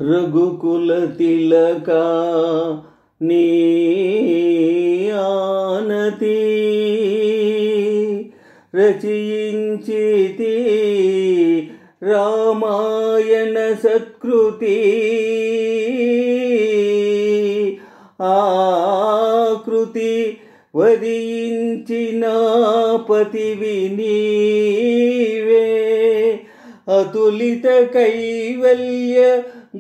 రఘుకుల తిలక నీ ఆనతి రచయించితి రామాయణ సత్కృతి ఆకృతి వరించిన పతివి నీవే అతులిత కైవల్య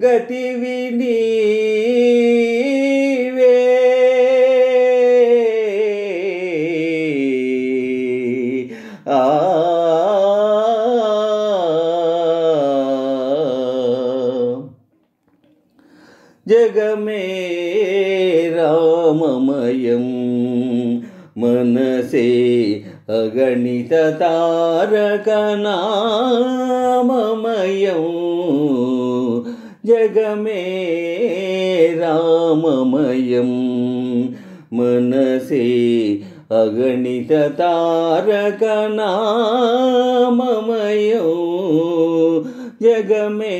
గతివి నీవే జగమే రామమయం మనసే అగణిత తారక నామమయం జగమే రామమయం మనసే అగణిత తారక నామమయం జగమే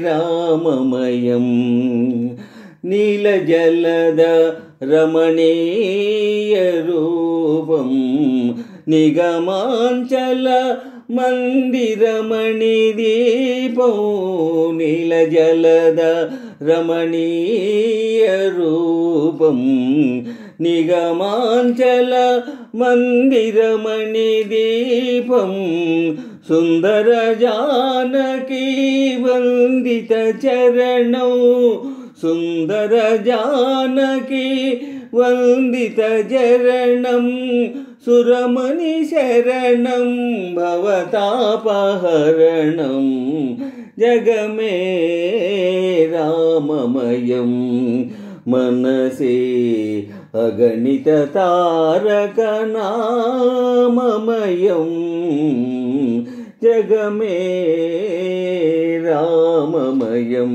రామమయం నీలజలద రమణీయ రూపం నిగమాంచల మందిరమణి దీపం నీలజలద రమణీయ రూపం నిగమాంచల మందిరమణి దీపం సుందర జానకి వందిత చరణం సుందర జానకి వందిత చరణం సురమణి శరణం భవతాపహరణం జగమే రామమయం మనసే అగణిత తారక నామమయం జగమే రామమయం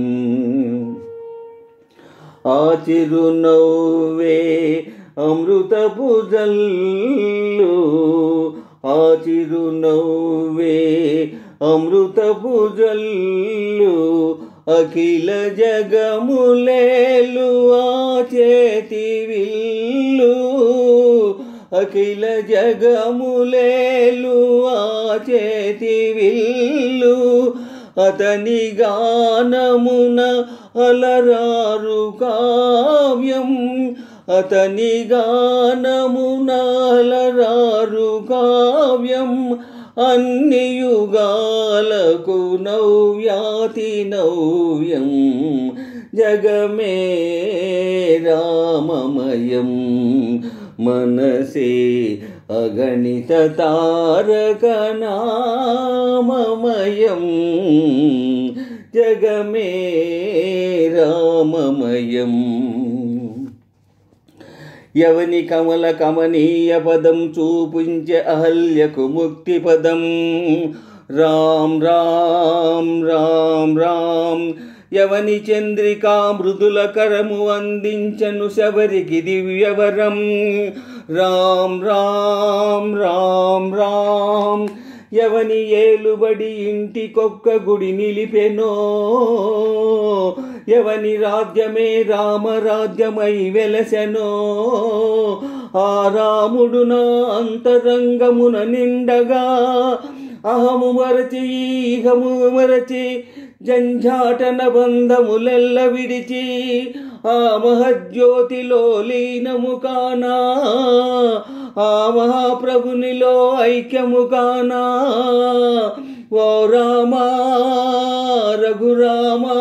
ఆ చిరునవ్వే అమృతపు జల్లు ఆ చిరునవ్వే అమృతపు జల్లు అఖిల జగములేలు ఆ చేతి విల్లు అఖిల జగములేలు ఆ చేతి విల్లు అతని గానమున అలరారు కావ్యం అతని గానమున అలరారు కావ్యం అన్ని యుగాలకు నవ్యాతి నవ్యం జగమే రామమయం మనసే అగణిత తారక నామమయం జగమే రామమయం యవని కమల కమనీయ పదం చూపించే అహల్యకు ముక్తి పదం రామ్ రామ్ రామ్ రామ్ యవని చంద్రికా మృదుల కరము అందించను శబరికి దివ్యవరం రామ్ రామ్ రామ్ రామ్ యవని ఏలుబడి ఇంటికొక్క గుడి నిలిపెనో యవని రాజ్యమే రామరాజ్యమై వెలసెనో ఆ రాముడు నా అంతరంగమున నిండగా అహము మరచి ఈహము మరచి జంఝాటన బంధములెల్ల విడిచి ఆ మహజ్యోతిలో లీనము కానా ఆ మహాప్రభునిలో ఐక్యము కానా ఓ రామా రఘురామా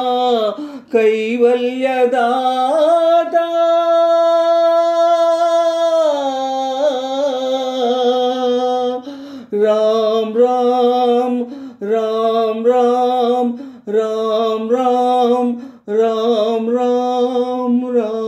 కైవల్యదాత రామ్ రామ్ రామ్ రామ్ రామ్ రామ్ రామ్ రామ్ రామ్